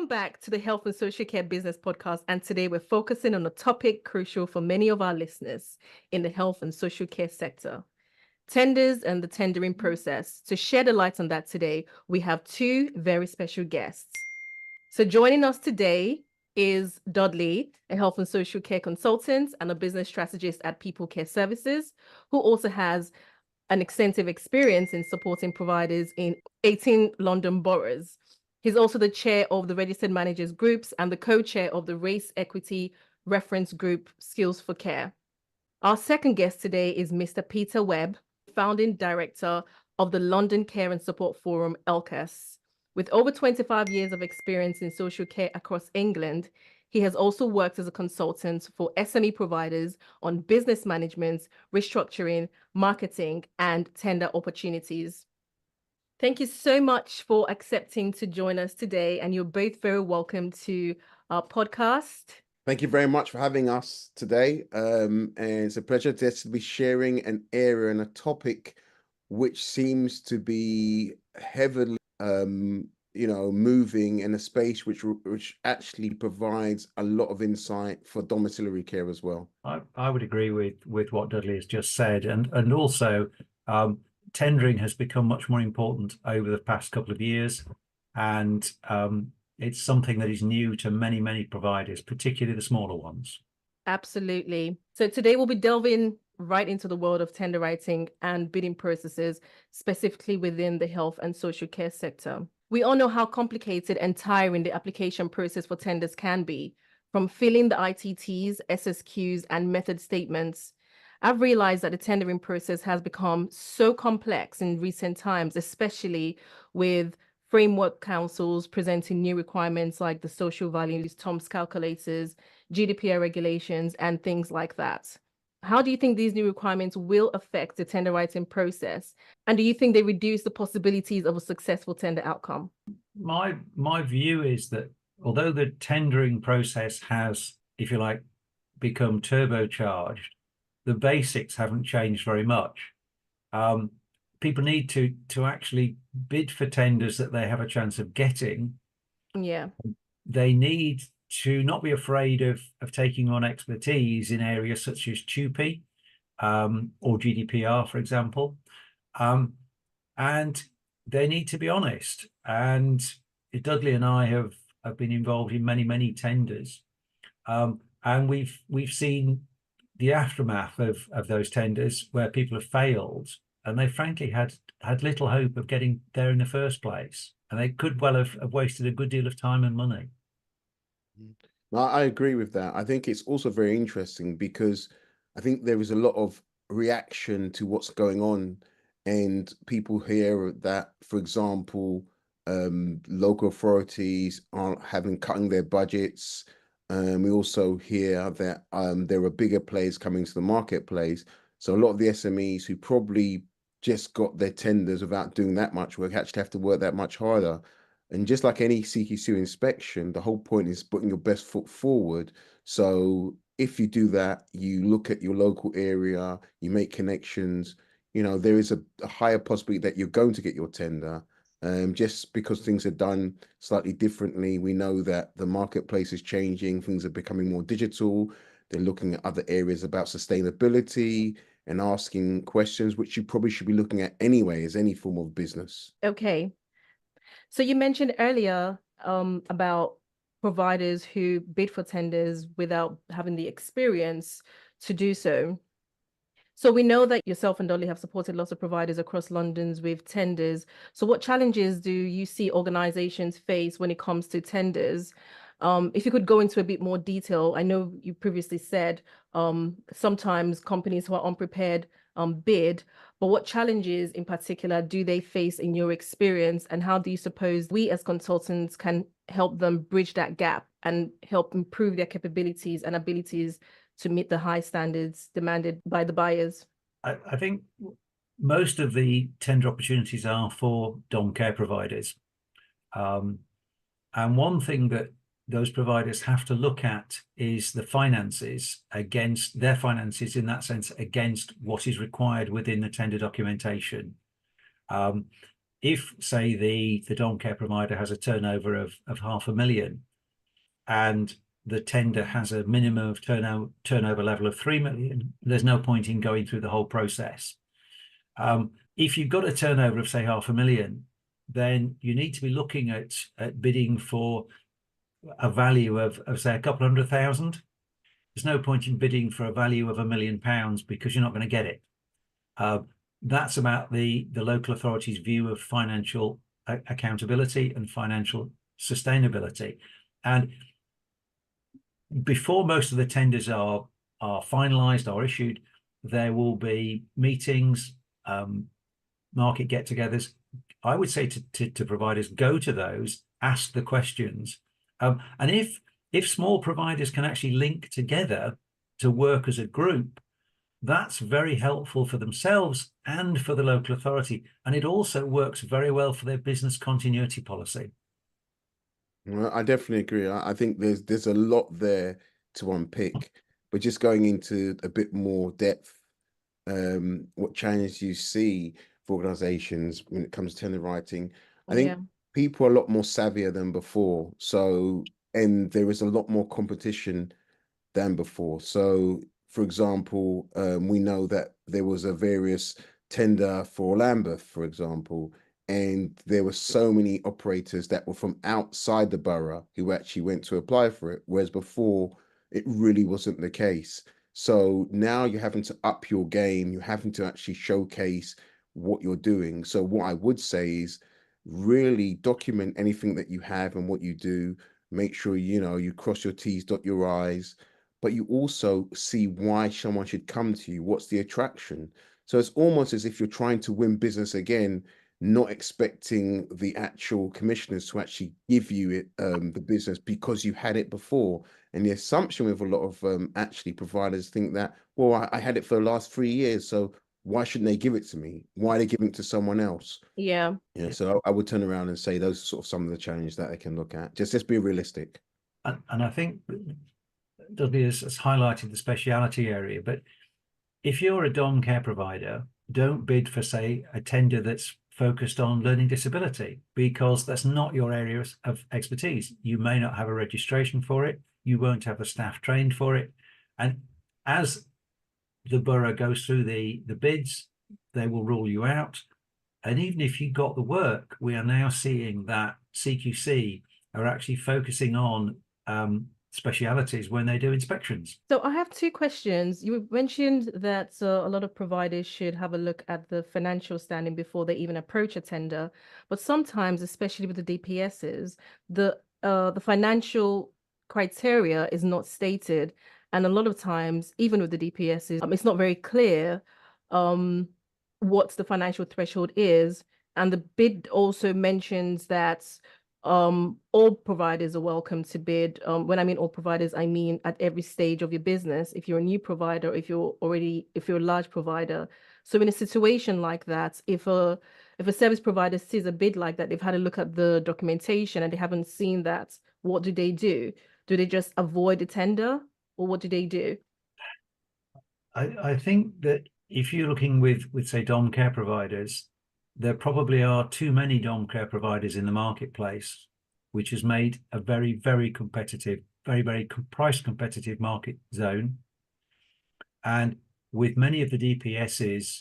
back to the Health and Social Care Business Podcast. And today we're focusing on a topic crucial for many of our listeners in the health and social care sector: tenders and the tendering process. To shed a light on that today, we have two very special guests. So joining us today is Dudley, a health and social care consultant and a business strategist at People Care Services, who also has an extensive experience in supporting providers in 18 London boroughs. He's also the chair of the Registered Managers Groups and the co-chair of the Race Equity Reference Group Skills for Care. Our second guest today is Mr. Peter Webb, founding director of the London Care and Support Forum, LCAS. With over 25 years of experience in social care across England, he has also worked as a consultant for SME providers on business management, restructuring, marketing, and tender opportunities. Thank you so much for accepting to join us today, and you're both very welcome to our podcast. Thank you very much for having us today. And it's a pleasure to be sharing an area and a topic which seems to be heavily moving in a space which actually provides a lot of insight for domiciliary care as well. I would agree with what Dudley has just said, and also tendering has become much more important over the past couple of years, and it's something that is new to many providers, particularly the smaller ones. Absolutely. So today we'll be delving right into the world of tender writing and bidding processes, specifically within the health and social care sector. We all know how complicated and tiring the application process for tenders can be, from filling the ITTs, SSQs, and method statements. I've realized that the tendering process has become so complex in recent times, especially with framework councils presenting new requirements like the social values, TOMS calculators, GDPR regulations, and things like that. How do you think these new requirements will affect the tender writing process? And do you think they reduce the possibilities of a successful tender outcome? My view is that although the tendering process has, if you like, become turbocharged, the basics haven't changed very much. People need to actually bid for tenders that they have a chance of getting. Yeah. They need to not be afraid of taking on expertise in areas such as TUPE or GDPR, for example. And they need to be honest. And Dudley and I have been involved in many tenders. And we've seen the aftermath of those tenders where people have failed, and they frankly had little hope of getting there in the first place. And they could well have wasted a good deal of time and money. I agree with that. I think it's also very interesting because I think there is a lot of reaction to what's going on, and people hear that, for example, local authorities aren't cutting their budgets. We also hear that there are bigger players coming to the marketplace. So a lot of the SMEs who probably just got their tenders without doing that much work actually have to work that much harder. And just like any CQC inspection, the whole point is putting your best foot forward. So if you do that, you look at your local area, you make connections, there is a higher possibility that you're going to get your tender. Just because things are done slightly differently, we know that the marketplace is changing, things are becoming more digital. They're looking at other areas about sustainability and asking questions, which you probably should be looking at anyway as any form of business. Okay. So you mentioned earlier about providers who bid for tenders without having the experience to do so. So we know that yourself and Dolly have supported lots of providers across London with tenders. So what challenges do you see organizations face when it comes to tenders? If you could go into a bit more detail, I know you previously said sometimes companies who are unprepared bid, but what challenges in particular do they face in your experience, and how do you suppose we as consultants can help them bridge that gap and help improve their capabilities and abilities to meet the high standards demanded by the buyers? I think most of the tender opportunities are for dom care providers. And one thing that those providers have to look at is the finances against their finances, in that sense, against what is required within the tender documentation. if, say, the dom care provider has a turnover of 500,000 and the tender has a minimum of turnover level of 3 million, there's no point in going through the whole process. If you've got a turnover of, say, 500,000, then you need to be looking at bidding for a value of say, a couple 100,000. There's no point in bidding for a value of £1 million because you're not going to get it. That's about the local authority's view of financial accountability and financial sustainability. And before most of the tenders are finalised or issued, there will be meetings, market get-togethers. I would say to providers, go to those, ask the questions, and if small providers can actually link together to work as a group, that's very helpful for themselves and for the local authority, and it also works very well for their business continuity policy. Well, I definitely agree. I think there's a lot there to unpick, but just going into a bit more depth, what challenges you see for organizations when it comes to tender writing. I think people are a lot more savvier than before. So, and there is a lot more competition than before. So, for example, we know that there was a various tender for Lambeth, for example, and there were so many operators that were from outside the borough who actually went to apply for it, whereas before it really wasn't the case. So now you're having to up your game, you're having to actually showcase what you're doing. So what I would say is really document anything that you have and what you do. Make sure, you know, you cross your T's, dot your I's, but you also see why someone should come to you. What's the attraction? So it's almost as if you're trying to win business again, not expecting the actual commissioners to actually give you it, the business, because you had it before. And the assumption with a lot of actually providers think that, well, I had it for the last 3 years, so why shouldn't they give it to me? Why are they giving it to someone else? Yeah. So I would turn around and say those are sort of some of the challenges that they can look at. Just be realistic. And I think Dudley has highlighted the speciality area, but if you're a dom care provider, don't bid for, say, a tender that's focused on learning disability, because that's not your area of expertise. You may not have a registration for it. You won't have the staff trained for it. And as the borough goes through the bids, they will rule you out. And even if you got the work, we are now seeing that CQC are actually focusing on specialities when they do inspections. So I have two questions. You mentioned that a lot of providers should have a look at the financial standing before they even approach a tender. But sometimes, especially with the DPSs, the financial criteria is not stated. And a lot of times, even with the DPSs, it's not very clear what the financial threshold is. And the bid also mentions that all providers are welcome to bid. When I mean all providers, I mean at every stage of your business. If you're a new provider, if you're a large provider. So in a situation like that, if a service provider sees a bid like that, they've had a look at the documentation and they haven't seen that, what do they do? Do they just avoid the tender, or what do they do? I think that if you're looking with say dom care providers, there probably are too many dom care providers in the marketplace, which has made a very, very competitive, very, very price competitive market zone. And with many of the DPSs,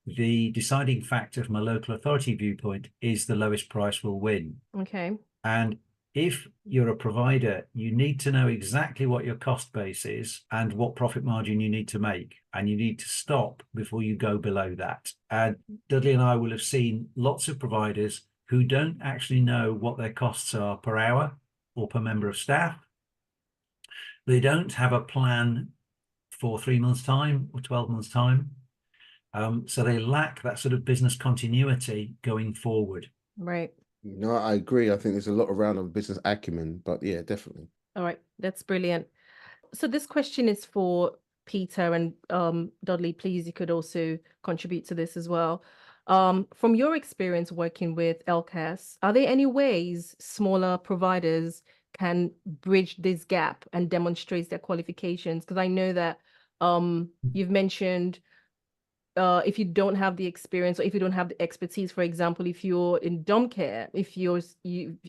the deciding factor from a local authority viewpoint is the lowest price will win. Okay. And if you're a provider, you need to know exactly what your cost base is and what profit margin you need to make. And you need to stop before you go below that. And Dudley and I will have seen lots of providers who don't actually know what their costs are per hour or per member of staff. They don't have a plan for 3 months' time or 12 months' time. So they lack that sort of business continuity going forward. Right. No, I agree. I think there's a lot around on business acumen, but yeah, definitely. All right, that's brilliant. So this question is for Peter, and Dudley, please, you could also contribute to this as well. From your experience working with LCAS, are there any ways smaller providers can bridge this gap and demonstrate their qualifications? Because I know that you've mentioned if you don't have the experience, or if you don't have the expertise, for example, if you're in dom care, if you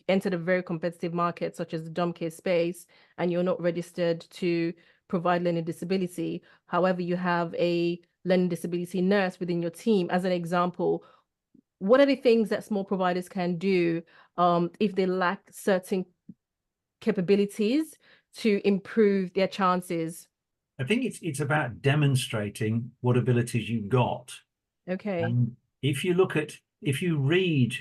entered a very competitive market such as the dom care space, and you're not registered to provide learning disability, however, you have a learning disability nurse within your team, as an example, what are the things that small providers can do if they lack certain capabilities to improve their chances? I think it's about demonstrating what abilities you've got. Okay. If you read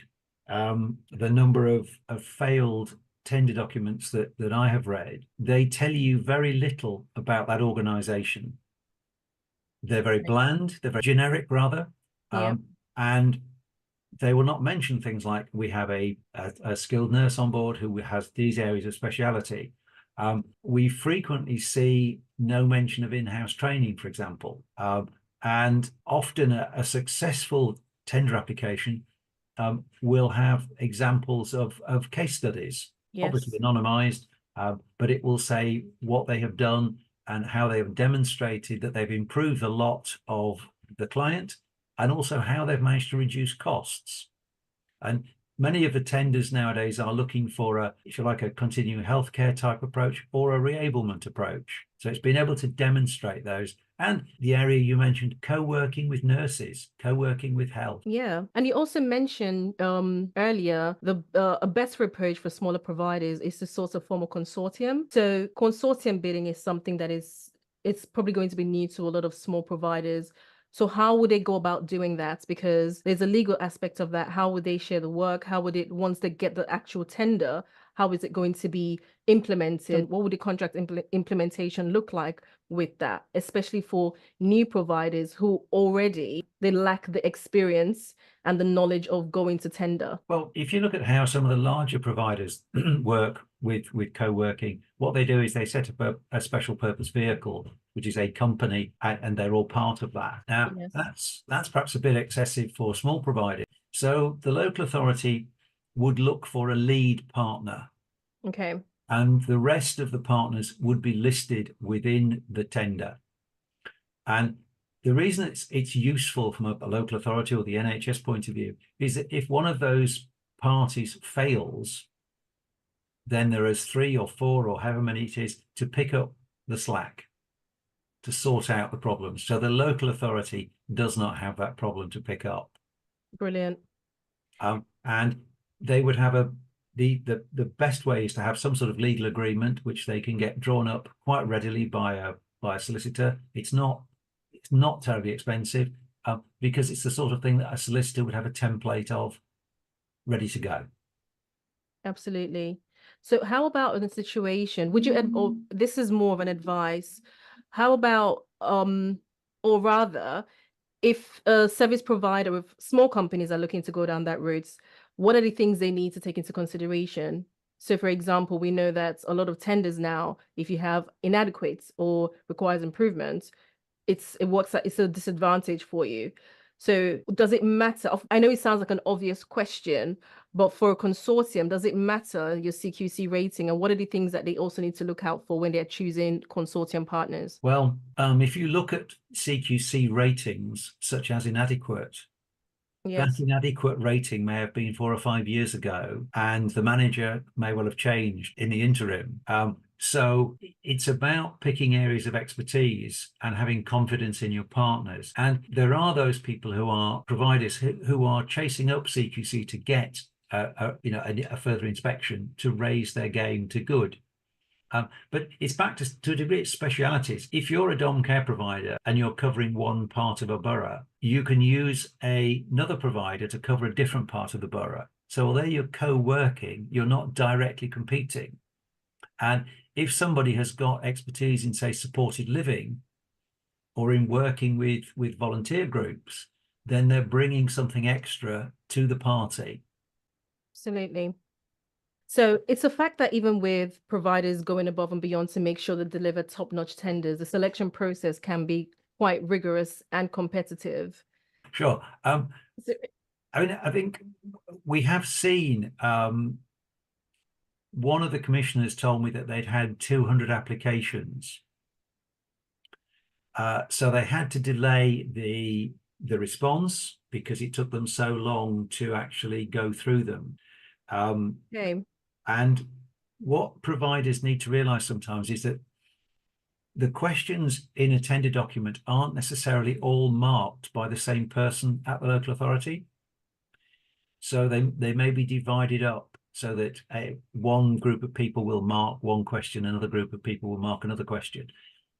the number of failed tender documents that I have read, they tell you very little about that organization. They're very bland, they're very generic rather. And they will not mention things like, we have a skilled nurse on board who has these areas of speciality. We frequently see no mention of in-house training, for example, and often a successful tender application will have examples of case studies, obviously anonymized, but it will say what they have done and how they have demonstrated that they've improved the lot of the client, and also how they've managed to reduce costs. And many of the tenders nowadays are looking for if you like, a continuing healthcare type approach or a reablement approach. So it's been able to demonstrate those. And the area you mentioned, co-working with nurses, co-working with health. Yeah. And you also mentioned earlier, a better approach for smaller providers is to source a formal consortium. So consortium bidding is something that it's probably going to be new to a lot of small providers. So how would they go about doing that? Because there's a legal aspect of that. How would they share the work? How would it, once they get the actual tender, how is it going to be implemented? What would the contract implementation look like with that, especially for new providers who already, they lack the experience and the knowledge of going to tender? Well, if you look at how some of the larger providers work with co-working, what they do is they set up a special purpose vehicle, which is a company, and they're all part of that. Now, that's perhaps a bit excessive for small providers. So the local authority would look for a lead partner. Okay. And the rest of the partners would be listed within the tender. And the reason it's useful from a local authority or the NHS point of view is that if one of those parties fails, then there is 3 or 4 or however many it is to pick up the slack, to sort out the problems. So the local authority does not have that problem to pick up. Brilliant. And they would have the best way is to have some sort of legal agreement, which they can get drawn up quite readily by a solicitor. It's not terribly expensive, because it's the sort of thing that a solicitor would have a template of ready to go. Absolutely. So how about in a situation, would you, or this is more of an advice, how about, or rather, if a service provider with small companies are looking to go down that route, what are the things they need to take into consideration? So for example, we know that a lot of tenders now, if you have inadequate or requires improvement, it's a disadvantage for you. So does it matter? I know it sounds like an obvious question, but for a consortium, does it matter your CQC rating, and what are the things that they also need to look out for when they're choosing consortium partners? Well, if you look at CQC ratings, such as inadequate, that inadequate rating may have been 4 or 5 years ago, and the manager may well have changed in the interim. So it's about picking areas of expertise and having confidence in your partners. And there are those people who are providers who are chasing up CQC to get a further inspection to raise their game to good. But it's back to a degree, it's specialities. If you're a dom care provider and you're covering one part of a borough, you can use another provider to cover a different part of the borough. So although you're co-working, you're not directly competing. And if somebody has got expertise in, say, supported living or in working with volunteer groups, then they're bringing something extra to the party. Absolutely. So it's a fact that even with providers going above and beyond to make sure they deliver top-notch tenders, the selection process can be quite rigorous and competitive. Sure. I mean, I think we have seen, one of the commissioners told me that they'd had 200 applications. So they had to delay the response because it took them so long to actually go through them. Okay. And what providers need to realize sometimes is that the questions in a tender document aren't necessarily all marked by the same person at the local authority. So they may be divided up so that one group of people will mark one question, another group of people will mark another question.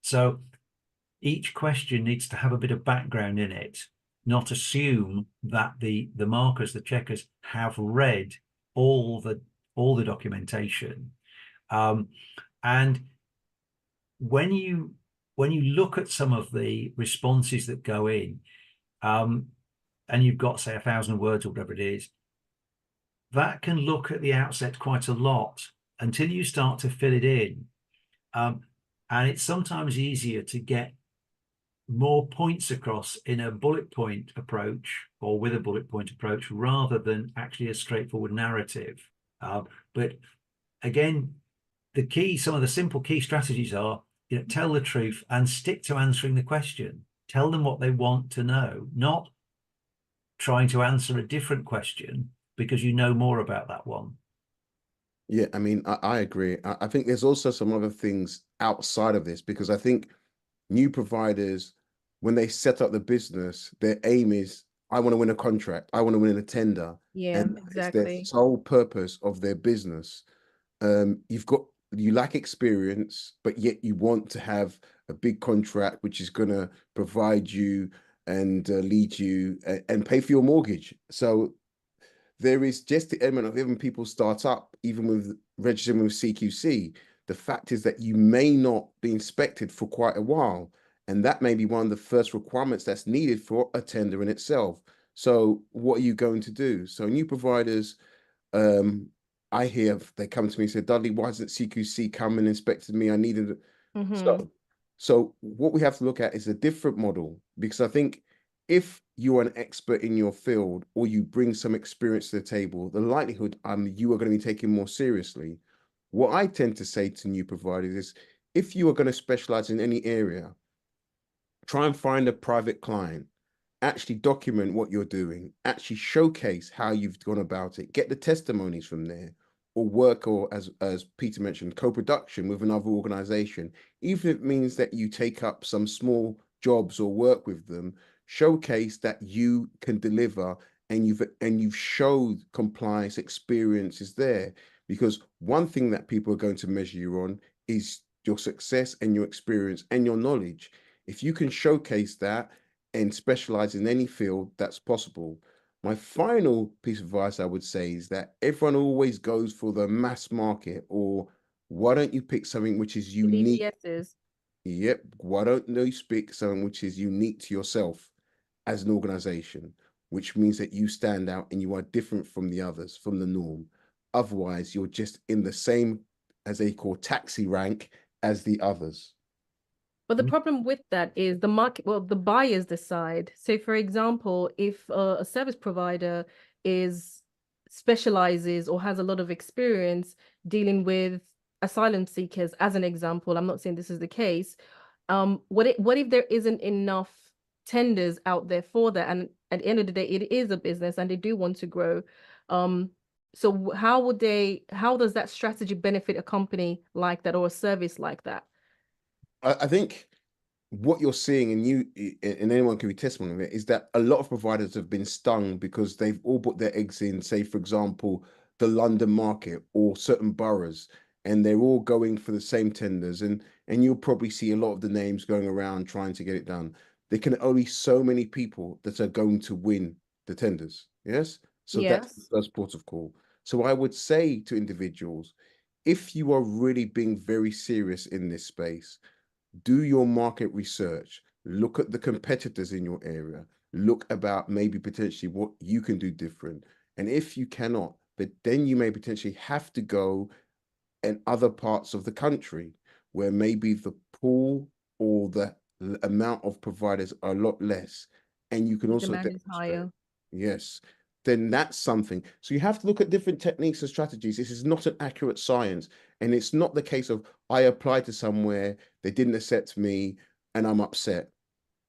So each question needs to have a bit of background in it, not assume that the markers, the checkers, have read all the documentation. And when you look at some of the responses that go in, and you've got, say, 1,000 words or whatever it is, that can look at the outset quite a lot until you start to fill it in. And it's sometimes easier to get more points across in a bullet point approach or with a bullet point approach rather than actually a straightforward narrative. But again, some of the simple key strategies are, tell the truth and stick to answering the question. Tell them what they want to know, not trying to answer a different question because you know more about that one. Yeah, I mean, I agree. I think there's also some other things outside of this, because I think new providers, when they set up the business, their aim is, I want to win a contract, I want to win a tender. Yeah, And it's their exactly. sole purpose of their business. You lack experience, but yet you want to have a big contract which is going to provide you and lead you and pay for your mortgage. So there is just the element of, even people start up, even with registering with CQC, the fact is that you may not be inspected for quite a while. And that may be one of the first requirements that's needed for a tender in itself. So what are you going to do? So new providers, I hear they come to me and say, Dudley, why hasn't CQC come and inspected me? I needed it. So what we have to look at is a different model, because I think if you're an expert in your field or you bring some experience to the table, the likelihood you are going to be taken more seriously. What I tend to say to new providers is, if you are going to specialize in any area, try and find a private client, actually document what you're doing, actually showcase how you've gone about it, get the testimonies from there, or work, or as Peter mentioned, co-production with another organization, even if it means that you take up some small jobs or work with them, showcase that you can deliver and you've showed compliance experience is there. Because one thing that people are going to measure you on is your success and your experience and your knowledge. If you can showcase that and specialize in any field, that's possible. My final piece of advice I would say is that everyone always goes for the mass market, or why don't you pick something which is unique? BTSs. Yep. Why don't you pick something which is unique to yourself as an organization, which means that you stand out and you are different from the others, from the norm. Otherwise, you're just in the same, as they call, taxi rank as the others. But the problem with that is the market, well, the buyers decide. So for example, if a service provider specializes or has a lot of experience dealing with asylum seekers, as an example, I'm not saying this is the case. What if there isn't enough tenders out there for that? And at the end of the day, it is a business and they do want to grow. So how does that strategy benefit a company like that or a service like that? I think what you're seeing, and anyone can be testimony of it, is that a lot of providers have been stung because they've all put their eggs in, say, for example, the London market or certain boroughs, and they're all going for the same tenders. And you'll probably see a lot of the names going around trying to get it done. There can only so many people that are going to win the tenders. Yes. So that's the first port of call. So I would say to individuals, if you are really being very serious in this space, do your market research, look at the competitors in your area, look about maybe potentially what you can do different. And if you cannot, but then you may potentially have to go in other parts of the country where maybe the pool or the amount of providers are a lot less. And you can also demand is higher. Yes. Then that's something. So you have to look at different techniques and strategies. This is not an accurate science. And it's not the case of, I applied to somewhere, they didn't accept me, and I'm upset.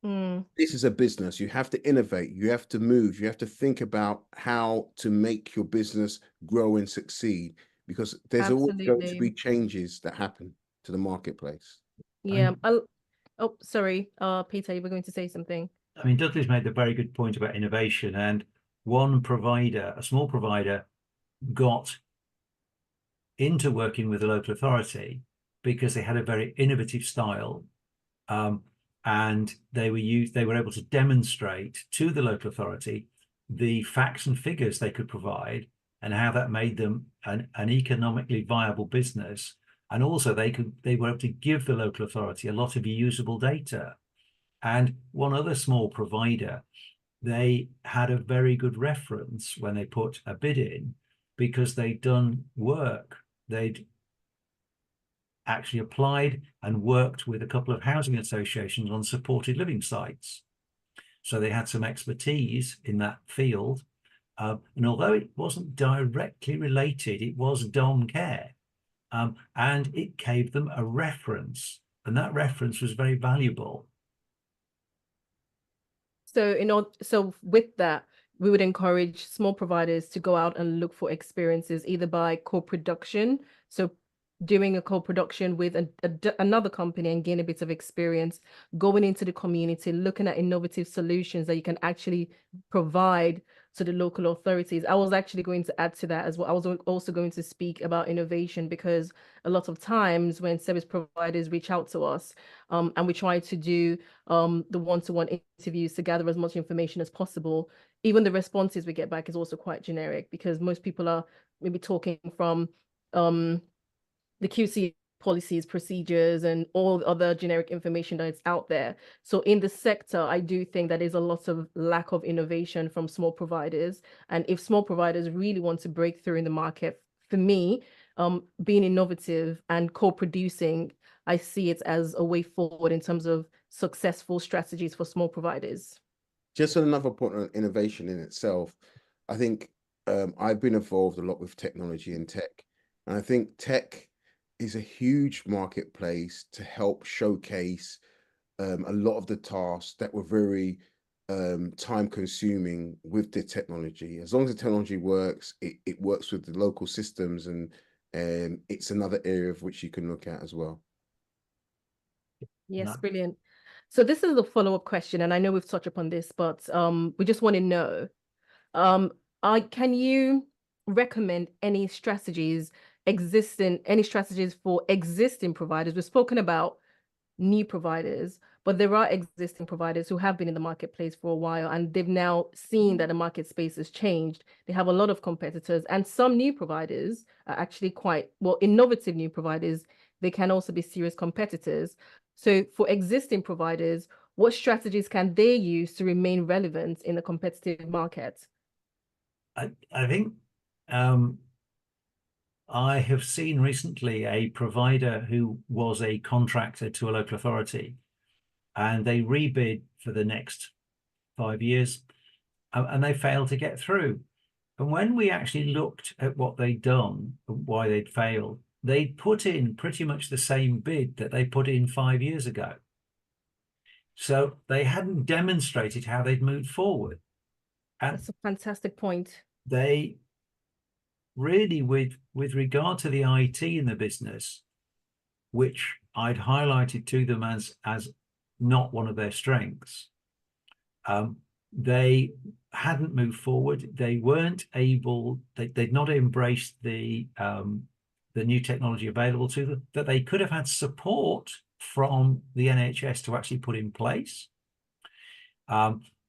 This is a business. You have to innovate. You have to move. You have to think about how to make your business grow and succeed, because there's always going to Absolutely. be changes that happen to the marketplace. Yeah. Oh, sorry. Peter, you were going to say something. I mean, Dudley's made a very good point about innovation, and one provider, a small provider, got into working with the local authority because they had a very innovative style, and they were able to demonstrate to the local authority the facts and figures they could provide and how that made them an economically viable business. And also they were able to give the local authority a lot of usable data. And one other small provider, they had a very good reference when they put a bid in because they'd done work. They'd actually applied and worked with a couple of housing associations on supported living sites. So they had some expertise in that field. And although it wasn't directly related, it was dom care. And it gave them a reference. And that reference was very valuable. So with that, we would encourage small providers to go out and look for experiences either by co-production, so doing a co-production with another company and gain a bit of experience, going into the community, looking at innovative solutions that you can actually provide to the local authorities. I was actually going to add to that as well. I was also going to speak about innovation, because a lot of times when service providers reach out to us, and we try to do the one-to-one interviews to gather as much information as possible, even the responses we get back is also quite generic, because most people are maybe talking from the QC policies, procedures, and all the other generic information that's out there. So in the sector, I do think that there's a lot of lack of innovation from small providers. And if small providers really want to break through in the market, for me, being innovative and co-producing, I see it as a way forward in terms of successful strategies for small providers. Just another point on innovation in itself, I think I've been involved a lot with technology and tech, and I think tech is a huge marketplace to help showcase a lot of the tasks that were very time consuming with the technology. As long as the technology works, it works with the local systems, and it's another area of which you can look at as well. Yes, brilliant. So this is the follow-up question, and I know we've touched upon this, but we just want to know, can you recommend any strategies for existing providers? We've spoken about new providers, but there are existing providers who have been in the marketplace for a while, and they've now seen that the market space has changed. They have a lot of competitors, and some new providers are actually quite, well, innovative new providers. They can also be serious competitors. So for existing providers, what strategies can they use to remain relevant in a competitive market? I think I have seen recently a provider who was a contractor to a local authority, and they rebid for the next 5 years, and they failed to get through. And when we actually looked at what they'd done, why they'd failed, they'd put in pretty much the same bid that they put in 5 years ago. So they hadn't demonstrated how they'd moved forward. And that's a fantastic point. They really, with regard to the IT in the business, which I'd highlighted to them as not one of their strengths, they hadn't moved forward. They weren't able, they'd not embraced the new technology available to them, that they could have had support from the NHS to actually put in place.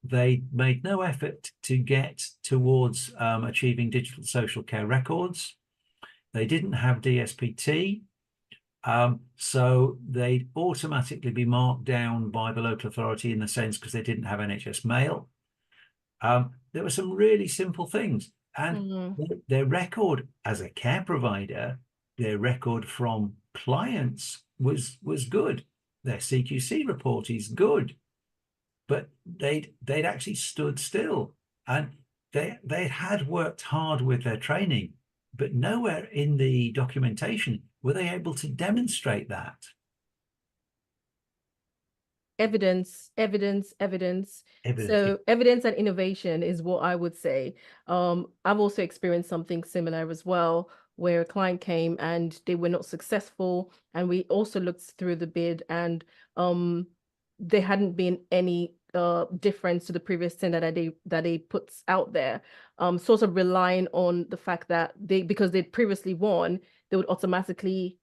They made no effort to get towards achieving digital social care records. They didn't have DSPT, so they'd automatically be marked down by the local authority in the sense because they didn't have NHS mail. There were some really simple things, and their record as a care provider, their record from clients was good. Their CQC report is good, but they'd actually stood still, and they had worked hard with their training, but nowhere in the documentation were they able to demonstrate that. evidence, evidence, evidence. Evidence. So evidence and innovation is what I would say. I've also experienced something similar as well, where a client came and they were not successful, and we also looked through the bid, and there hadn't been any difference to the previous tender that they put out there. Sort of relying on the fact that because they'd previously won, they would automatically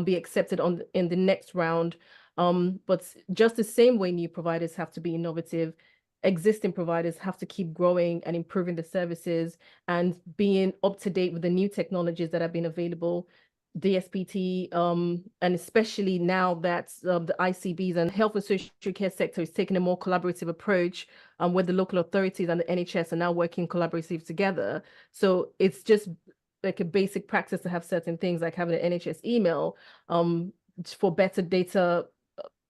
be accepted in the next round. But just the same way new providers have to be innovative, existing providers have to keep growing and improving the services and being up to date with the new technologies that have been available, DSPT, and especially now that the ICBs and health and social care sector is taking a more collaborative approach, where the local authorities and the NHS are now working collaboratively together. So it's just like a basic practice to have certain things like having an NHS email for better data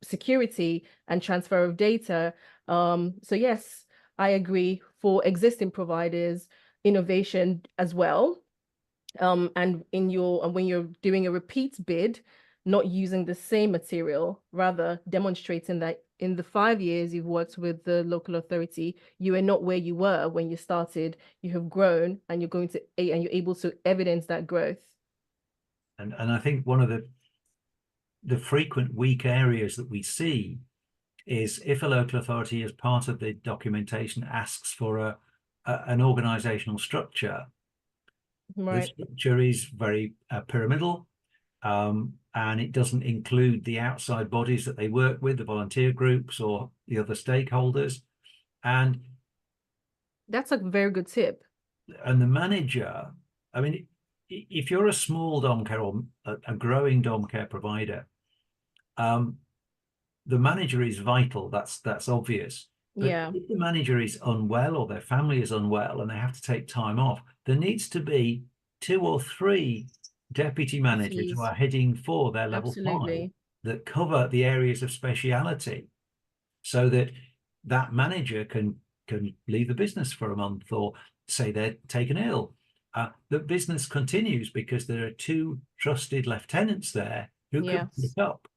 security and transfer of data. So yes, I agree, for existing providers, innovation as well. And when you're doing a repeat bid, not using the same material, rather demonstrating that in the 5 years you've worked with the local authority, you are not where you were when you started. You have grown, and you're able to evidence that growth. And I think one of the frequent weak areas that we see is if a local authority, as part of the documentation, asks for an organizational structure. Right. The structure is very pyramidal, and it doesn't include the outside bodies that they work with, the volunteer groups or the other stakeholders. And that's a very good tip. And the manager, I mean, if you're a small dom care or a growing dom care provider, the manager is vital. That's obvious. But yeah, if the manager is unwell or their family is unwell and they have to take time off, there needs to be 2 or 3 deputy managers who are heading for their level 5 that cover the areas of speciality, so that that manager can leave the business for a month, or say they're taken ill. The business continues because there are 2 trusted lieutenants there who can pick up.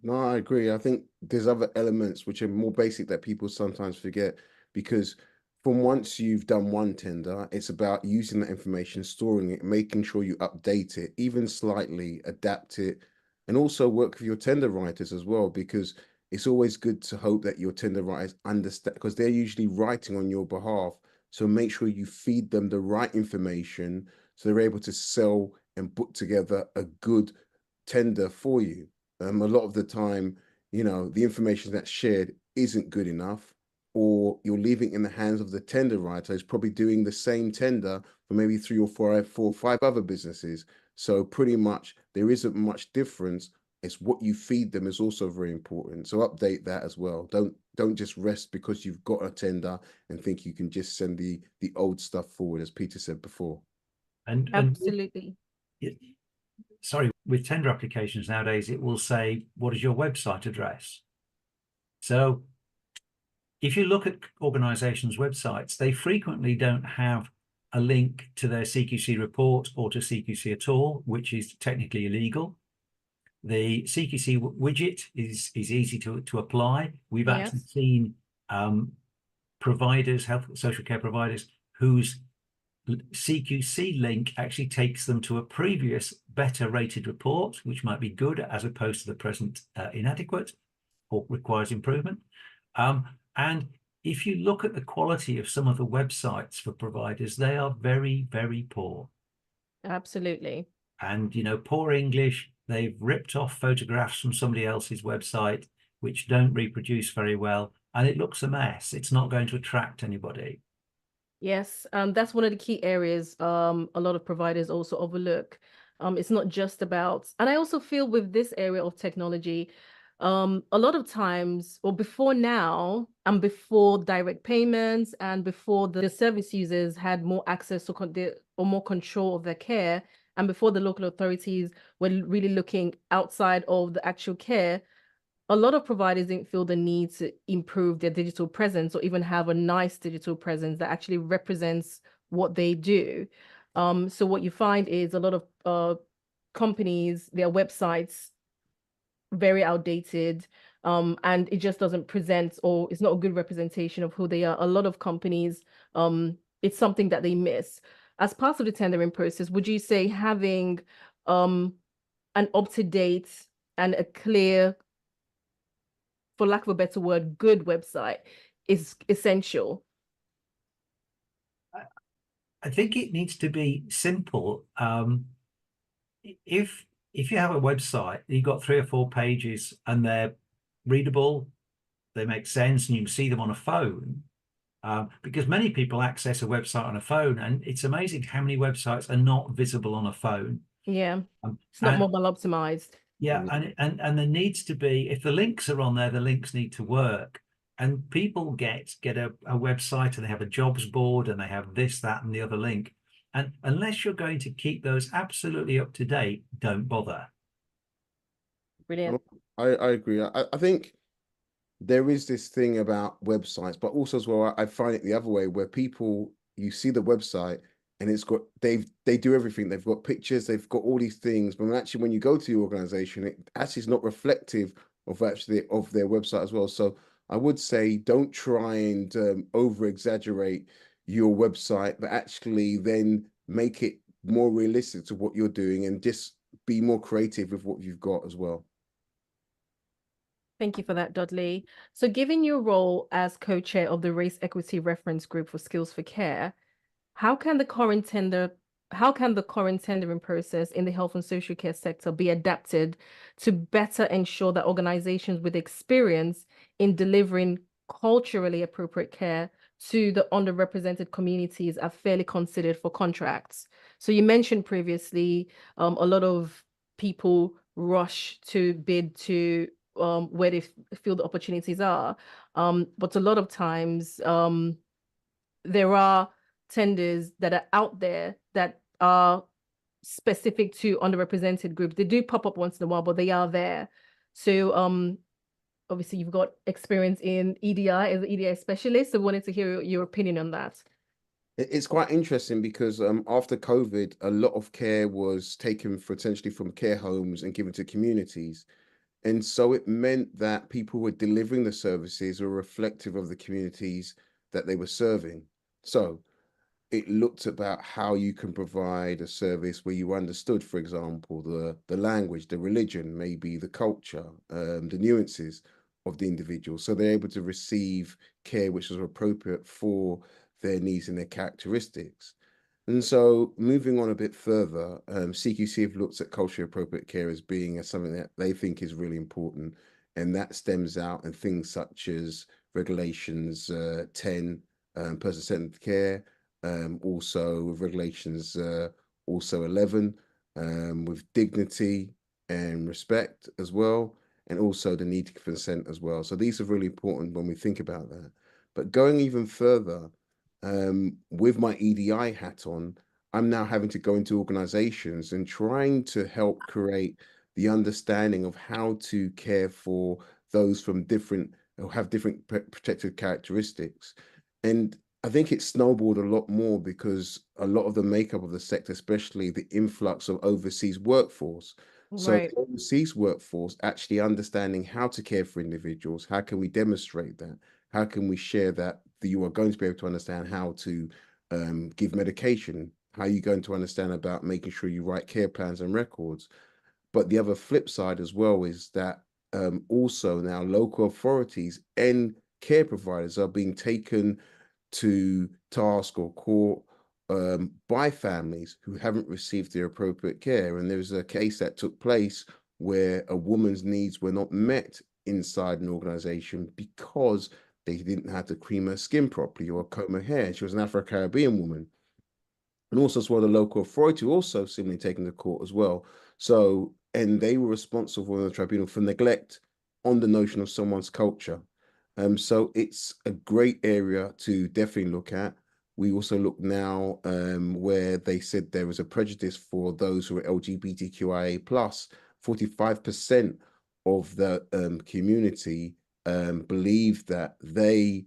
No, I agree. I think there's other elements which are more basic that people sometimes forget, because from once you've done one tender, it's about using that information, storing it, making sure you update it, even slightly adapt it, and also work with your tender writers as well, because it's always good to hope that your tender writers understand, because they're usually writing on your behalf. So make sure you feed them the right information so they're able to sell and put together a good tender for you. A lot of the time, you know, the information that's shared isn't good enough, or you're leaving it in the hands of the tender writer who's probably doing the same tender for maybe 3 or 4 or 5 other businesses. So pretty much there isn't much difference. It's what you feed them is also very important. So update that as well. Don't just rest because you've got a tender and think you can just send the old stuff forward, as Peter said before. And absolutely. Sorry, with tender applications nowadays, it will say, what is your website address? So if you look at organizations' websites, they frequently don't have a link to their CQC report or to CQC at all, which is technically illegal. The CQC widget is easy to apply. We've actually seen providers, health social care providers, whose CQC link actually takes them to a previous better rated report, which might be good as opposed to the present inadequate or requires improvement. And if you look at the quality of some of the websites for providers, they are very, very poor. Absolutely. And, you know, poor English, they've ripped off photographs from somebody else's website, which don't reproduce very well. And it looks a mess. It's not going to attract anybody. Yes, that's one of the key areas a lot of providers also overlook. It's not just about, and I also feel with this area of technology, a lot of times, or before now, and before direct payments, and before the service users had more access to or more control of their care, and before the local authorities were really looking outside of the actual care, a lot of providers didn't feel the need to improve their digital presence or even have a nice digital presence that actually represents what they do. So what you find is a lot of companies, their websites, very outdated, and it just doesn't present, or it's not a good representation of who they are. A lot of companies, it's something that they miss. As part of the tendering process, would you say having an up-to-date and a clear, for lack of a better word, good website is essential? I think it needs to be simple. If you have a website, you've got 3 or 4 pages and they're readable, they make sense, and you can see them on a phone. Because many people access a website on a phone, and it's amazing how many websites are not visible on a phone. Yeah, it's not mobile optimized. Yeah, and there needs to be, if the links are on there, the links need to work. And people get a website and they have a jobs board and they have this, that, and the other link. And unless you're going to keep those absolutely up to date, don't bother. Brilliant. I agree. I think there is this thing about websites, but also as well, I find it the other way where people, you see the website and it's got, they do everything. They've got pictures, they've got all these things, but actually when you go to your organization, it actually is not reflective of actually of their website as well. So I would say don't try and over exaggerate your website, but actually then make it more realistic to what you're doing and just be more creative with what you've got as well. Thank you for that, Dudley. So given your role as co-chair of the Race Equity Reference Group for Skills for Care, how can the current tendering process in the health and social care sector be adapted to better ensure that organizations with experience in delivering culturally appropriate care to the underrepresented communities are fairly considered for contracts? So you mentioned previously, a lot of people rush to bid to where they feel the opportunities are. But a lot of times there are tenders that are out there that are specific to underrepresented groups. They do pop up once in a while, but they are there. So obviously you've got experience in EDI as an EDI specialist. So I wanted to hear your opinion on that. It's quite interesting because after COVID, a lot of care was taken potentially from care homes and given to communities. And so it meant that people were delivering the services were reflective of the communities that they were serving. So it looked about how you can provide a service where you understood, for example, the language, the religion, maybe the culture, the nuances of the individual. So they're able to receive care which was appropriate for their needs and their characteristics. And so moving on a bit further, CQC have looked at culturally appropriate care as being something that they think is really important. And that stems out in things such as regulations 10, person-centered care, also with regulations also 11, with dignity and respect as well, and also the need to consent as well. So these are really important when we think about that. But going even further, with my EDI hat on, I'm now having to go into organizations and trying to help create the understanding of how to care for those from different, or have different protected characteristics. And I think it snowballed a lot more because a lot of the makeup of the sector, especially the influx of overseas workforce. So Right. the overseas workforce actually understanding how to care for individuals, how can we demonstrate that? How can we share that you are going to be able to understand how to give medication? How are you going to understand about making sure you write care plans and records? But the other flip side as well is that also now local authorities and care providers are being taken to task or court by families who haven't received the appropriate care. And there was a case that took place where a woman's needs were not met inside an organization because they didn't have to cream her skin properly or comb her hair. She was an Afro-Caribbean woman. And also as well, the local authority also similarly taken to court as well. So, and they were responsible in the tribunal for neglect on the notion of someone's culture. So it's a great area to definitely look at. We also look now where they said there was a prejudice for those who are LGBTQIA+. 45% of the community believe that they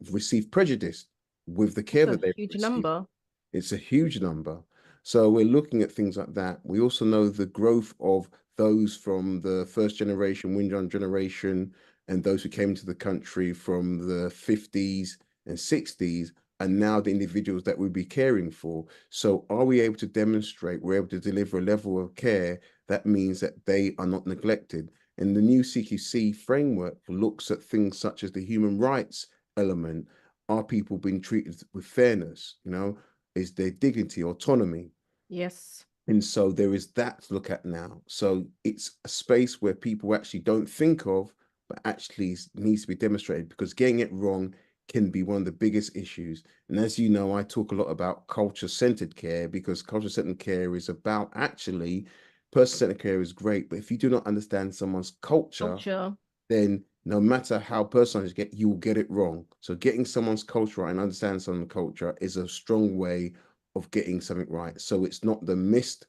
receive prejudice with the care that they receive. Huge number. It's a huge number. So we're looking at things like that. We also know the growth of those from the first generation, Windjammer generation, and those who came to the country from the 50s and 60s are now the individuals that we'll be caring for. So are we able to demonstrate we're able to deliver a level of care that means that they are not neglected? And the new CQC framework looks at things such as the human rights element. Are people being treated with fairness? You know, is there dignity, autonomy? Yes. And so there is that to look at now. So it's a space where people actually don't think of, but actually needs to be demonstrated, because getting it wrong can be one of the biggest issues. And as you know, I talk a lot about culture-centered care, because culture-centered care is about actually, person-centered care is great, but if you do not understand someone's culture, then no matter how personal you get, you will get it wrong. So getting someone's culture right and understand someone's culture is a strong way of getting something right. So it's not the missed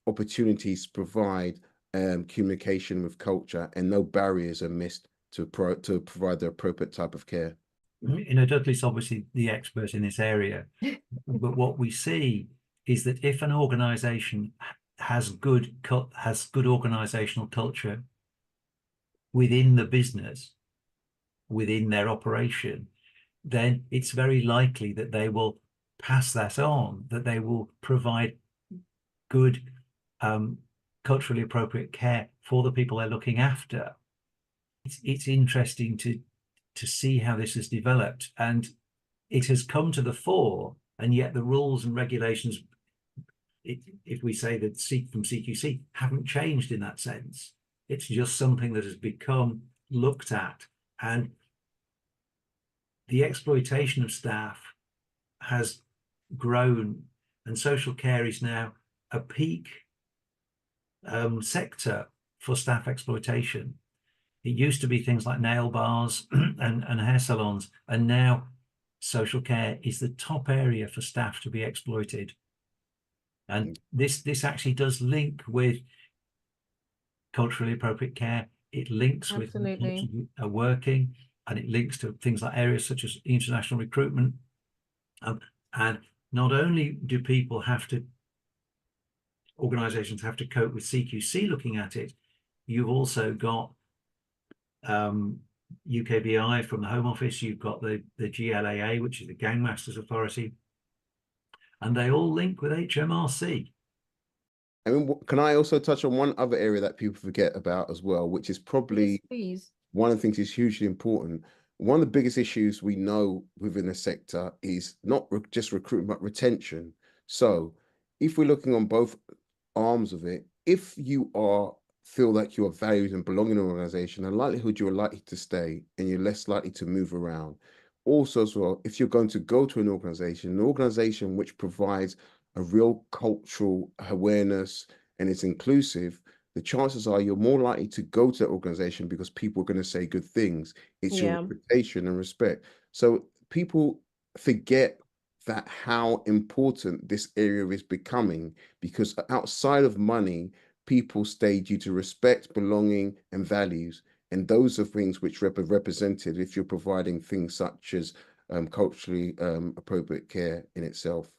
opportunities to provide communication with culture, and no barriers are missed to provide the appropriate type of care. You know, Dudley's obviously the expert in this area, but what we see is that if an organization has good organizational culture within the business, within their operation, then it's very likely that they will pass that on, that they will provide good culturally appropriate care for the people they're looking after. It's interesting to see how this has developed, and it has come to the fore, and yet the rules and regulations, if we say that from CQC, haven't changed in that sense. It's just something that has become looked at, and the exploitation of staff has grown, and social care is now a peak sector for staff exploitation. It used to be things like nail bars and hair salons, and now social care is the top area for staff to be exploited. And this actually does link with culturally appropriate care. It links with working, and it links to things like areas such as international recruitment. And not only do people have to, organizations have to cope with CQC looking at it, you've also got UKBI from the Home Office, you've got the GLAA, which is the Gangmasters Authority, and they all link with HMRC. I mean, can I also touch on one other area that people forget about as well, which is probably one of the things is hugely important. One of the biggest issues we know within the sector is not just recruitment, but retention. So if we're looking on both arms of it, if you feel like you are valued and belong in an organization, the likelihood you're likely to stay and you're less likely to move around. Also as well, if you're going to go to an organization which provides a real cultural awareness and it's inclusive, the chances are you're more likely to go to that organization because people are going to say good things. It's your reputation and respect. So people forget that how important this area is becoming, because outside of money, people stay due to respect, belonging, and values. And those are things which are represented if you're providing things such as culturally appropriate care in itself.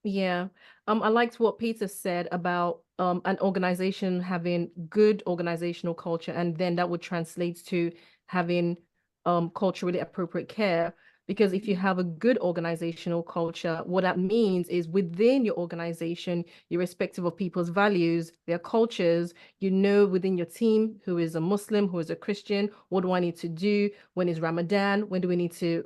Yeah. I liked what Peter said about an organization having good organizational culture, and then that would translate to having culturally appropriate care. Because if you have a good organizational culture, what that means is within your organization, irrespective of people's values, their cultures, you know, within your team, who is a Muslim, who is a Christian, what do I need to do? When is Ramadan? When do we need to,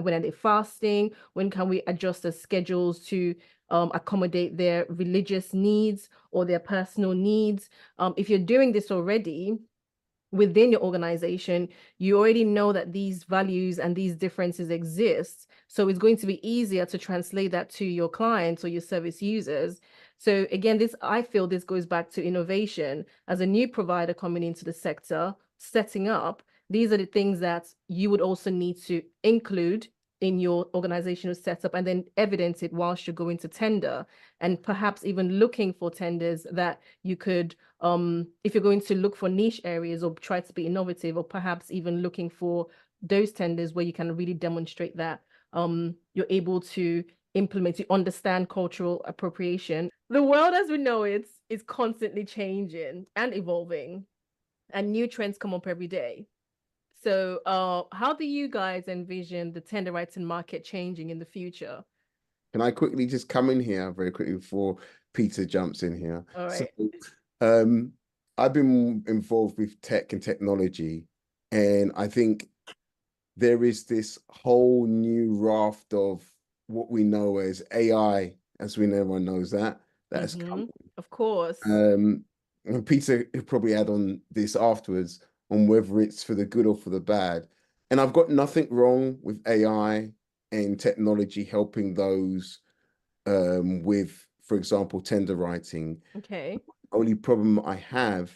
when are they fasting? When can we adjust the schedules to accommodate their religious needs or their personal needs? If you're doing this already, within your organization, you already know that these values and these differences exist. So it's going to be easier to translate that to your clients or your service users. So again, I feel this goes back to innovation. As a new provider coming into the sector, setting up, these are the things that you would also need to include in your organizational setup, and then evidence it whilst you're going to tender, and perhaps even looking for tenders that you could, if you're going to look for niche areas or try to be innovative, or perhaps even looking for those tenders where you can really demonstrate that you're able to implement, you understand cultural appropriation. the world as we know it is constantly changing and evolving, and new trends come up every day. So, how do you guys envision the tender writing market changing in the future? Can I quickly just come in here very quickly before Peter jumps in here? All So, right. I've been involved with tech and technology, and I think there is this whole new raft of what we know as AI, as everyone knows that has come. Of course. And Peter will probably add on this afterwards on whether it's for the good or for the bad. And I've got nothing wrong with AI and technology helping those with, for example, tender writing. Okay. Only problem I have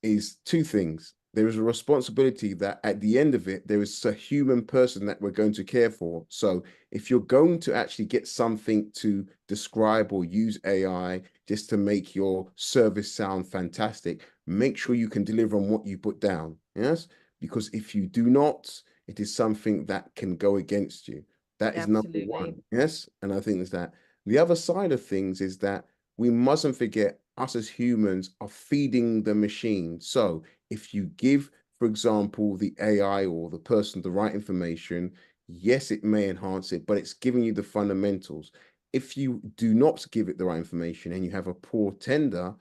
is two things. There is a responsibility that at the end of it, there is a human person that we're going to care for. So if you're going to actually get something to describe or use AI just to make your service sound fantastic, make sure you can deliver on what you put down. Yes, because if you do not, it is something that can go against you. That is number Absolutely. one. Yes, and I think there's that. The other side of things is that we mustn't forget us as humans are feeding the machine. So if you give, for example, the AI or the person the right information, yes, it may enhance it, but it's giving you the fundamentals. If you do not give it the right information and you have a poor tender,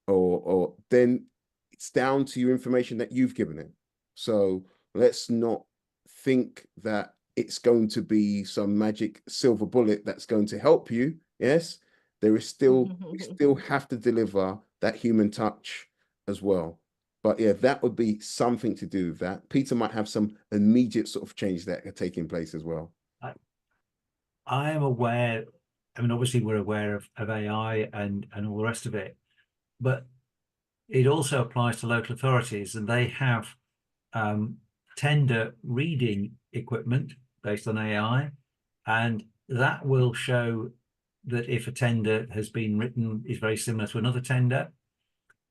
or then it's down to your information that you've given it. So let's not think that it's going to be some magic silver bullet that's going to help you. Yes, there is still, we still have to deliver that human touch as well. But yeah, that would be something to do with that. Peter might have some immediate sort of change that are taking place as well. I am aware, I mean, obviously we're aware of AI and all the rest of it, but it also applies to local authorities, and they have tender reading equipment based on AI, and that will show that if a tender has been written is very similar to another tender.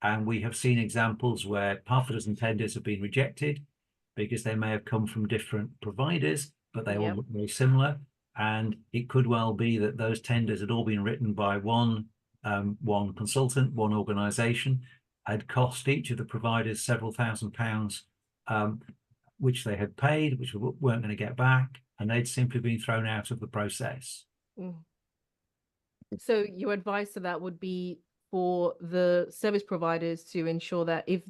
And we have seen examples where half a dozen tenders have been rejected because they may have come from different providers, but they all look very similar. And it could well be that those tenders had all been written by one consultant, one organization, had cost each of the providers several £1,000s, which they had paid, which weren't going to get back, and they'd simply been thrown out of the process. So your advice to that would be for the service providers to ensure that if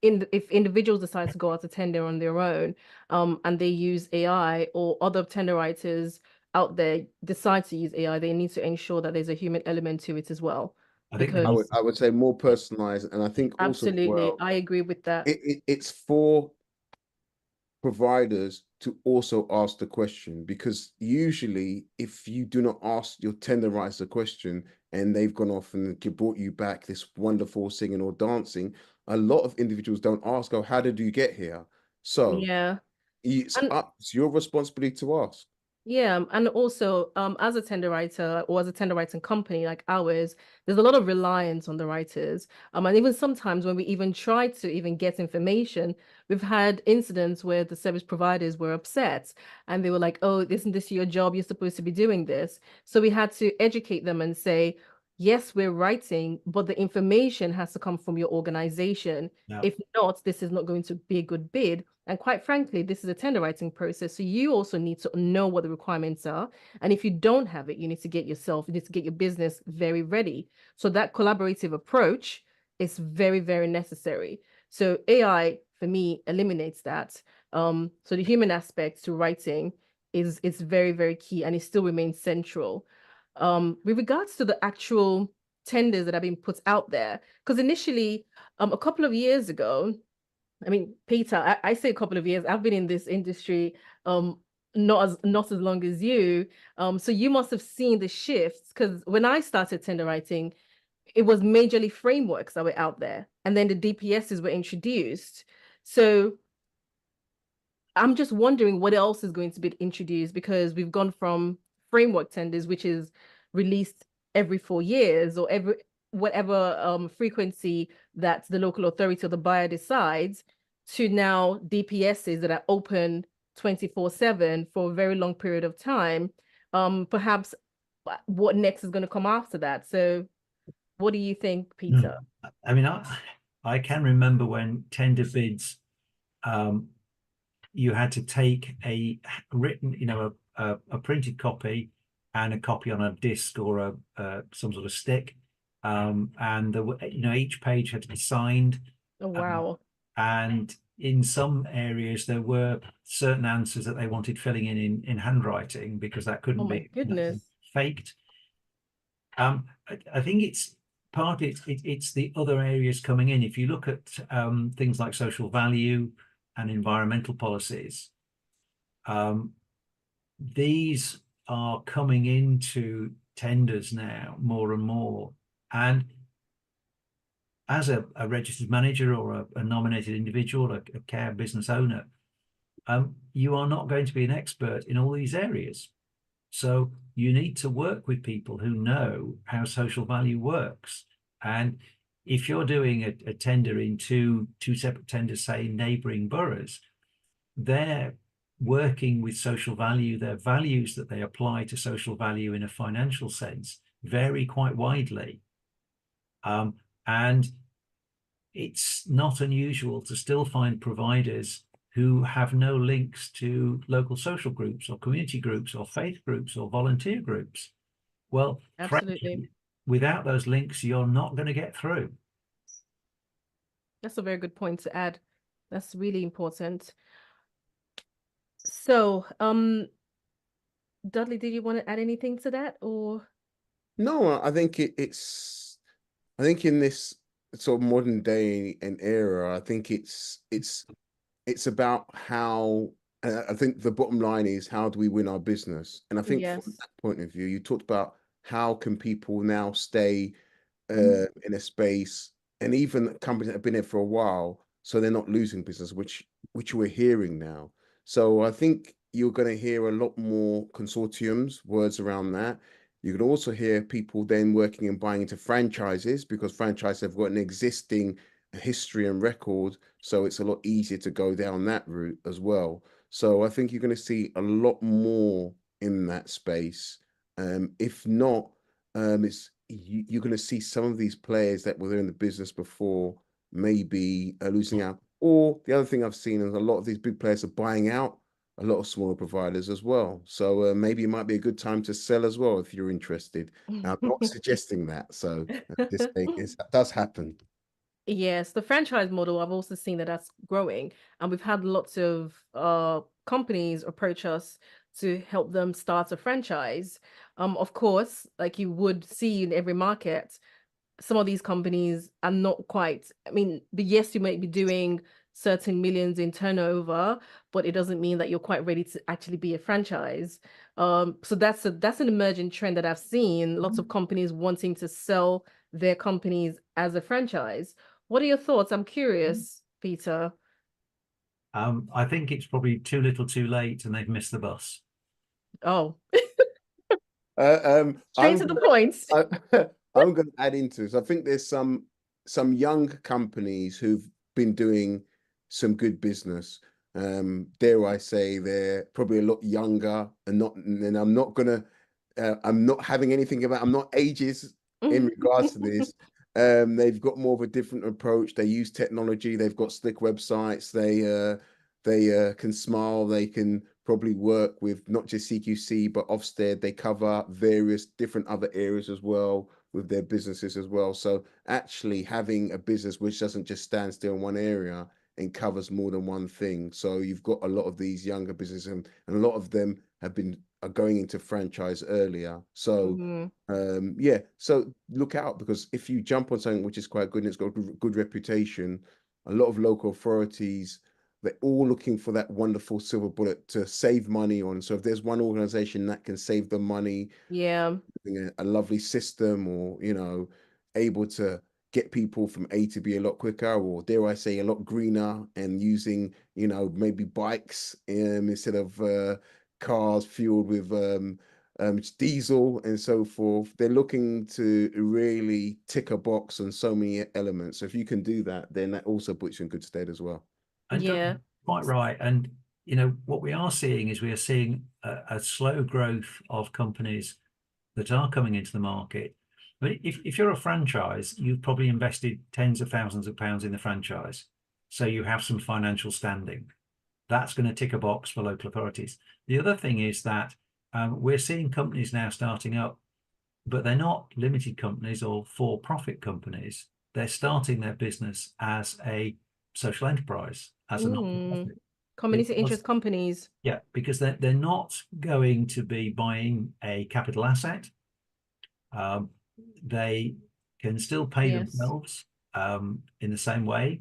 individuals decide to go out to tender on their own, and they use AI, or other tender writers out there decide to use AI, they need to ensure that there's a human element to it as well. I would say more personalized, and I think also, absolutely, I agree with that. It's for providers to also ask the question, because usually if you do not ask your tender writers a question and they've gone off and brought you back this wonderful singing or dancing, a lot of individuals don't ask, oh, how did you get here? So yeah, it's your responsibility to ask. Yeah, and also as a tender writer, or as a tender writing company like ours, there's a lot of reliance on the writers. And even sometimes when we even try to even get information, we've had incidents where the service providers were upset and they were like, oh, isn't this your job? You're supposed to be doing this. So we had to educate them and say, yes, we're writing, but the information has to come from your organization. If not, this is not going to be a good bid. And quite frankly, this is a tender writing process. So you also need to know what the requirements are. And if you don't have it, you need to get your business very ready. So that collaborative approach is very, very necessary. So AI, for me, eliminates that. So the human aspect to writing is very, very key, and it still remains central. With regards to the actual tenders that have been put out there, because initially, a couple of years ago, I mean, Peter, I say a couple of years. I've been in this industry not as long as you. So you must have seen the shifts, because when I started tender writing, it was majorly frameworks that were out there, and then the DPSs were introduced. So I'm just wondering what else is going to be introduced, because we've gone from framework tenders, which is released every 4 years, or every whatever frequency that the local authority or the buyer decides, to now DPSs that are open 24/7 for a very long period of time. Perhaps what next is going to come after that. So What do you think, Hmm. Peter? I mean, I can remember when tender bids, you had to take a written, a printed copy and a copy on a disc or some sort of stick, and each page had to be signed. Oh, wow. And in some areas there were certain answers that they wanted filling in handwriting because that Oh couldn't my be goodness. faked. I think it's partly it's the other areas coming in. If you look at things like social value and environmental policies, these are coming into tenders now more and more. And as a registered manager or a nominated individual, a care business owner, you are not going to be an expert in all these areas. So you need to work with people who know how social value works. And if you're doing a tender in two separate tenders, say in neighboring boroughs, they're working with social value. Their values that they apply to social value in a financial sense vary quite widely. And it's not unusual to still find providers who have no links to local social groups or community groups or faith groups or volunteer groups. Well, Absolutely. frankly, without those links, you're not going to get through. That's a very good point to add. That's really important. So, Dudley, did you want to add anything to that, or? No, I think I think in this sort of modern day and era, I think it's about how, I think the bottom line is how do we win our business? And I think from Yes. that point of view, you talked about how can people now stay in a space, and even companies that have been there for a while, so they're not losing business, which we're hearing now. So I think you're going to hear a lot more consortiums, words around that. You can also hear people then working and buying into franchises because franchises have got an existing history and record, so it's a lot easier to go down that route as well. So I think you're going to see a lot more in that space. If not, you're going to see some of these players that were in the business before maybe losing out. Or the other thing I've seen is a lot of these big players are buying out a lot of smaller providers as well. So maybe it might be a good time to sell as well if you're interested. Now, I'm not suggesting that. So this thing that does happen. Yes, the franchise model, I've also seen that that's growing, and we've had lots of companies approach us to help them start a franchise. Of course, like you would see in every market, some of these companies are not quite, I mean, yes, you might be doing certain millions in turnover, but it doesn't mean that you're quite ready to actually be a franchise. So that's an emerging trend that I've seen, lots of companies wanting to sell their companies as a franchise. What are your thoughts? I'm curious, Peter. I think it's probably too little too late and they've missed the bus. Oh, I'm straight to the point. I'm going to add into this. I think there's some young companies who've been doing some good business. Dare I say they're probably a lot younger and I'm not gonna I'm not having anything about, I'm not ages in regards to this. They've got more of a different approach. They use technology. They've got slick websites. They can smile. They can probably work with not just CQC, but Ofsted. They cover various different other areas as well with their businesses as well. So actually having a business which doesn't just stand still in one area and covers more than one thing. So you've got a lot of these younger businesses, and a lot of them are going into franchise earlier. So yeah, so look out, because if you jump on something which is quite good and it's got a good reputation, a lot of local authorities, they're all looking for that wonderful silver bullet to save money on. So if there's one organization that can save them money, Yeah. a lovely system, or able to get people from A to B a lot quicker, or dare I say a lot greener, and using maybe bikes instead of cars fueled with diesel and so forth. They're looking to really tick a box on so many elements. So if you can do that, then that also puts you in good stead as well. And Yeah. quite right. And what we are seeing is we are seeing a slow growth of companies that are coming into the market. But if you're a franchise, you've probably invested tens of thousands of pounds in the franchise. So you have some financial standing. That's going to tick a box for local authorities. The other thing is that we're seeing companies now starting up, but they're not limited companies or for-profit companies. They're starting their business as a social enterprise, as a not-for-profit. Community interest companies. Yeah, because they're not going to be buying a capital asset. They can still pay themselves in the same way,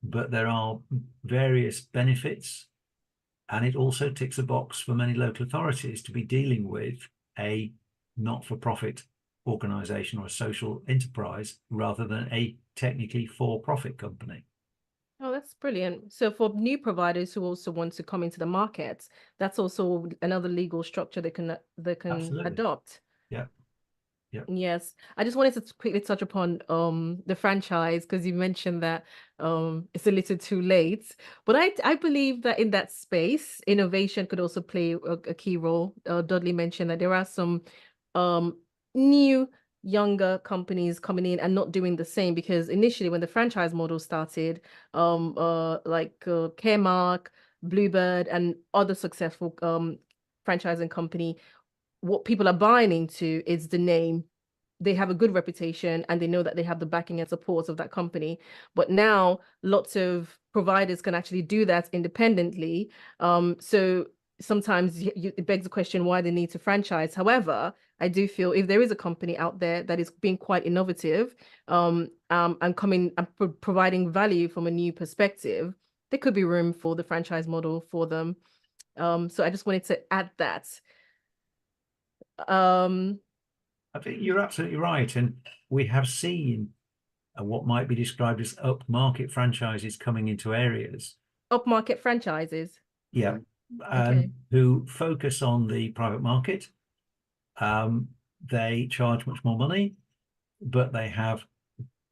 but there are various benefits, and it also ticks a box for many local authorities to be dealing with a not-for-profit organization or a social enterprise rather than a technically for-profit company. Oh, that's brilliant. So for new providers who also want to come into the market, that's also another legal structure they can Absolutely. adopt. Yeah. Yeah. Yes. I just wanted to quickly touch upon the franchise, because you mentioned that it's a little too late. But I believe that in that space, innovation could also play a key role. Dudley mentioned that there are some new younger companies coming in and not doing the same, because initially when the franchise model started, like Caremark, Bluebird, and other successful franchising company, what people are buying into is the name. They have a good reputation and they know that they have the backing and support of that company. But now lots of providers can actually do that independently. So sometimes it begs the question why they need to franchise. However, I do feel if there is a company out there that is being quite innovative and coming and providing value from a new perspective, there could be room for the franchise model for them. So I just wanted to add that. I think you're absolutely right. And we have seen what might be described as upmarket franchises coming into areas. Upmarket franchises. Yeah. Okay. Who focus on the private market. They charge much more money, but they have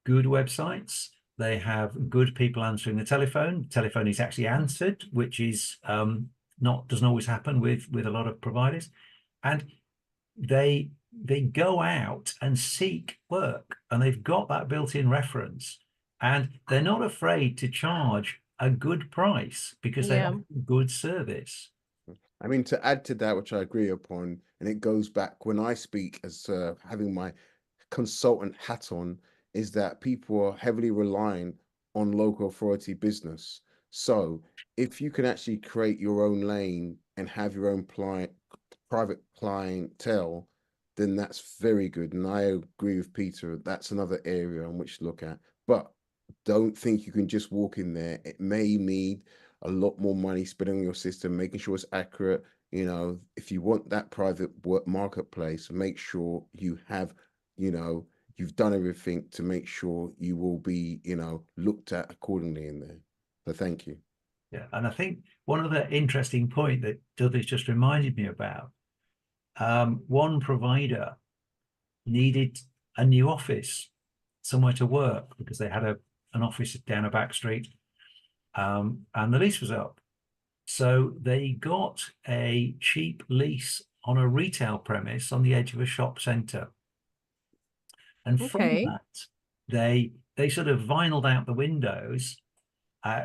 good websites. They have good people answering the telephone. Telephone is actually answered, which is doesn't always happen with a lot of providers. And they go out and seek work, and they've got that built-in reference, and they're not afraid to charge a good price because they have good service. I mean, to add to that, which I agree upon, and it goes back when I speak as having my consultant hat on, is that people are heavily relying on local authority business. So if you can actually create your own lane and have your own private clientele, then that's very good. And I agree with Peter, that's another area on which to look at. But don't think you can just walk in there. It may need a lot more money spent on your system, making sure it's accurate. You know, if you want that private marketplace, make sure you have, you know, you've done everything to make sure you will be, you know, looked at accordingly in there. So thank you. Yeah, and I think one other interesting point that Dudley's just reminded me about, one provider needed a new office, somewhere to work, because they had an office down a back street, and the lease was up. So they got a cheap lease on a retail premise on the edge of a shop centre. And from that, they sort of vinyled out the windows,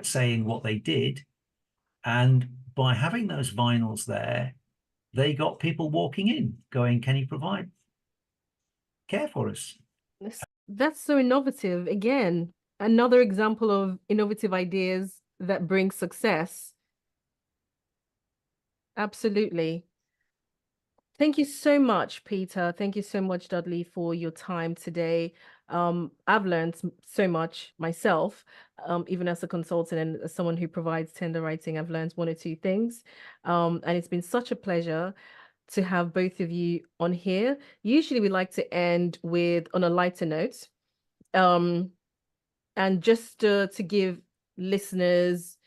saying what they did. And by having those vinyls there, they got people walking in going, can you provide care for us? That's so innovative. Again, another example of innovative ideas that bring success. Absolutely. Thank you so much, Peter. Thank you so much, Dudley, for your time today. I've learned so much myself, even as a consultant and as someone who provides tender writing. I've learned one or two things, and it's been such a pleasure to have both of you on here. Usually we like to end on a lighter note, and just to give listeners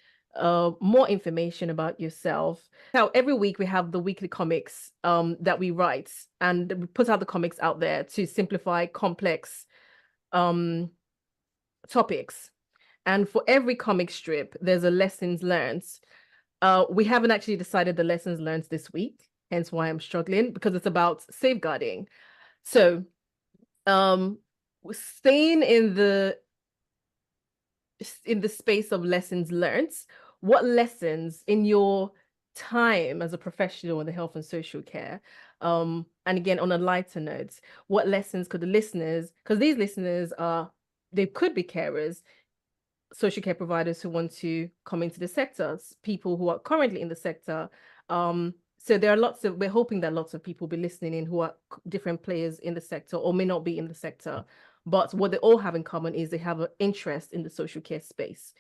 more information about yourself. Now, every week we have the weekly comics that we write, and we put out the comics out there to simplify complex topics. And for every comic strip, there's a lessons learned. We haven't actually decided the lessons learned this week, hence why I'm struggling, because it's about safeguarding. So Staying in the space of lessons learned, what lessons in your time as a professional in the health and social care, and again on a lighter note, what lessons could the listeners, because these listeners they could be carers, social care providers who want to come into the sector, people who are currently in the sector. So there are we're hoping that lots of people will be listening in who are different players in the sector or may not be in the sector. But what they all have in common is they have an interest in the social care space.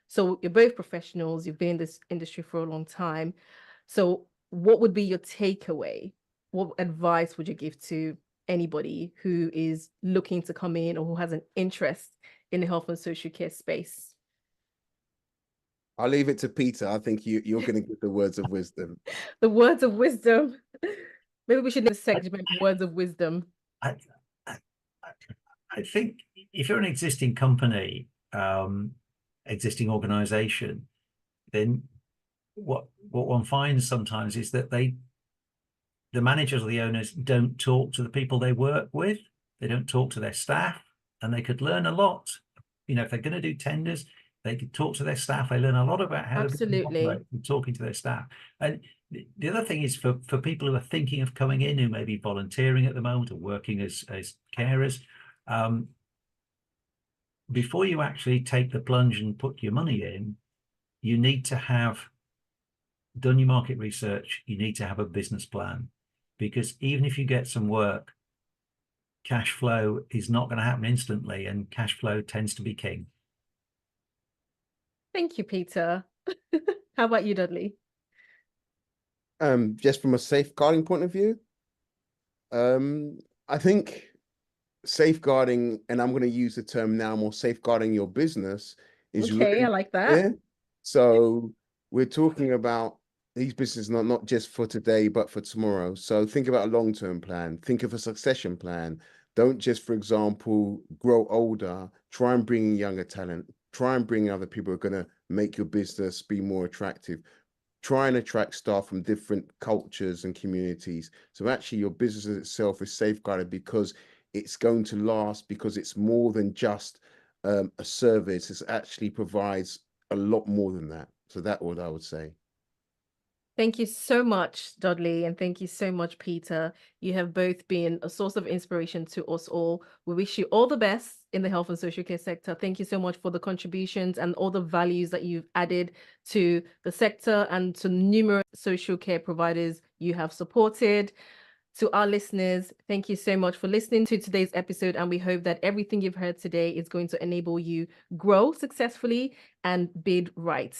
So you're both professionals, you've been in this industry for a long time. So what would be your takeaway? What advice would you give to anybody who is looking to come in or who has an interest in the health and social care space? I'll leave it to Peter. I think you're going to give the words of wisdom. The words of wisdom. Maybe we should name the segment words of wisdom. I think if you're an existing company, existing organization, then what one finds sometimes is that the managers or the owners don't talk to the people they work with. They don't talk to their staff, and they could learn a lot. You know, if they're going to do tenders, they could talk to their staff. They learn a lot about how to operate from talking to their staff. And the other thing is for people who are thinking of coming in, who may be volunteering at the moment or working as carers, before you actually take the plunge and put your money in, you need to have done your market research. You need to have a business plan, because even if you get some work, cash flow is not going to happen instantly, and cash flow tends to be king. Thank you, Peter. How about you, Dudley? Just from a safeguarding point of view, I think safeguarding, and I'm going to use the term now more, safeguarding your business is okay. really, I like that. yeah. So we're talking about these businesses not just for today, but for tomorrow. So think about a long-term plan. Think of a succession plan. Don't just, for example, grow older. Try and bring in younger talent. Try and bring other people who are going to make your business be more attractive. Try and attract staff from different cultures and communities. So actually your business itself is safeguarded because it's going to last, because it's more than just a service. It actually provides a lot more than that. So that's what I would say. Thank you so much, Dudley, and thank you so much, Peter. You have both been a source of inspiration to us all. We wish you all the best in the health and social care sector. Thank you so much for the contributions and all the values that you've added to the sector and to numerous social care providers you have supported. To our listeners, thank you so much for listening to today's episode, and we hope that everything you've heard today is going to enable you grow successfully and bid right.